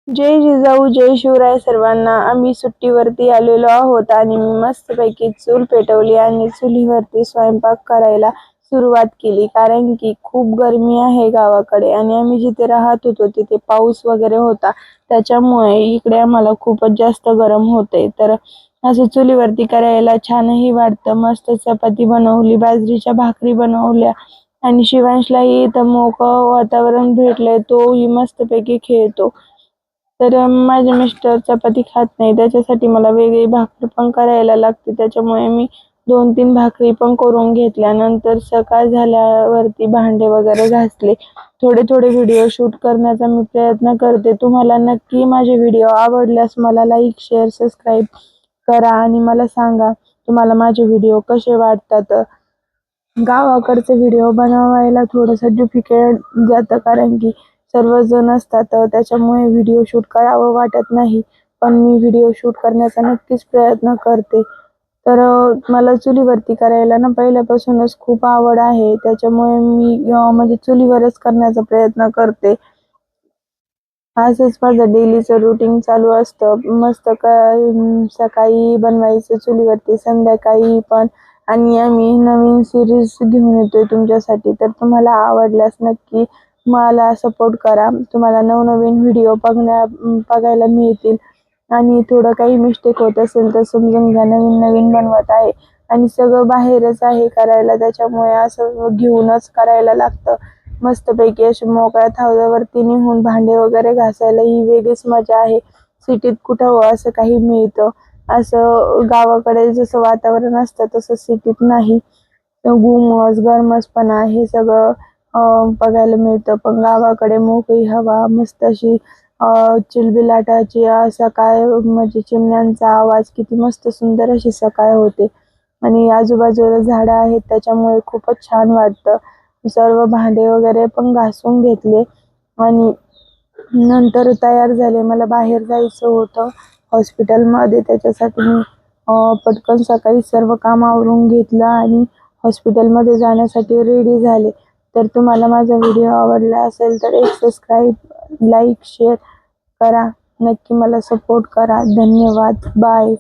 जय जिजाऊ जय शिवराय सर्वांना. आम्ही सुट्टीवरती आलेलो आहोत आणि मी मस्तपैकी चूल पेटवली आणि चुलीवरती स्वयंपाक करायला सुरुवात केली, कारण की खूप गरमी आहे गावाकडे आणि आम्ही जिथे राहत होतो तिथे पाऊस वगैरे होता. त्याच्यामुळे इकडे आम्हाला खूपच जास्त गरम होते. तर असं चुलीवरती करायला छानही वाटतं. मस्त चपाती बनवली, बाजरीच्या भाकरी बनवल्या आणि शिवांशलाही इथं मोकळं वातावरण भेटलंय, तोही मस्तपैकी खेळतो. तर माझे मिस्टर चपाती खात नाही, त्याच्यासाठी मला वेगळी भाकरी पण करायला लागते. त्याच्यामुळे मी 2-3 भाकरी पण करून घेतल्या. नंतर सकाळ झाल्यावरती भांडे वगैरे घासले. थोडे थोडे व्हिडिओ शूट करण्याचा मी प्रयत्न करते. तुम्हाला नक्की माझे व्हिडिओ आवडल्यास मला लाईक, शेअर, सबस्क्राईब करा आणि मला सांगा तुम्हाला माझे व्हिडिओ कसे वाटतात. गावाकडचे व्हिडिओ बनवायला थोडंसं डिफिकल्ट जातं, कारण की सर्वजण असतात, त्याच्यामुळे व्हिडिओ शूट करावं वाटत नाही. पण मी व्हिडिओ शूट करण्याचा नक्कीच प्रयत्न करते. तर मला चुलीवरती करायला ना पहिल्यापासूनच खूप आवड आहे. त्याच्यामुळे मी म्हणजे चुलीवरच करण्याचा प्रयत्न करते. असंच माझं डेलीचं रुटीन चालू असतं. मस्त सकाळी बनवायचं चुलीवरती, संध्याकाळी पण. आणि आम्ही नवीन सिरीज घेऊन येतोय तुमच्यासाठी. तर तुम्हाला आवडल्यास नक्की मला सपोर्ट करा. तुम्हाला नवनवीन व्हिडिओ बघायला मिळतील आणि थोडं काही मिस्टेक होत असेल तर समजून घ्या. नवीन नवीन बनवत आहे आणि सगळं बाहेरच आहे करायला, त्याच्यामुळे असं घेऊनच करायला लागतं. मस्तपैकी अशी मोकळ्या थावल्यावरती निघून भांडे वगैरे घासायला ही वेगळीच मजा आहे. सिटीत कुठं असं काही मिळतं. असं गावाकडे जसं वातावरण असतं तसं सिटीत नाही. गुमस गरमसपणा हे सगळं बघायला मिळतं. पण गावाकडे मोकळी हवा, मस्त अशी चिलबिलाटाची सकाळ, म्हणजे चिमण्यांचा आवाज, किती मस्त सुंदर अशी सकाळ होते. आणि आजूबाजूला झाडं आहेत, त्याच्यामुळे खूपच छान वाटतं. सर्व भांडे वगैरे पण घासून घेतले आणि नंतर तयार झाले. मला बाहेर जायचं होतं हॉस्पिटलमध्ये, त्याच्यासाठी मी पटकन सकाळी सर्व काम आवरून घेतलं आणि हॉस्पिटलमध्ये जाण्यासाठी रेडी झाले. तर तुम्हाला माझा व्हिडिओ आवडला असेल तर एक सबस्क्राईब, लाईक, शेअर करा. नक्की मला सपोर्ट करा. धन्यवाद. बाय.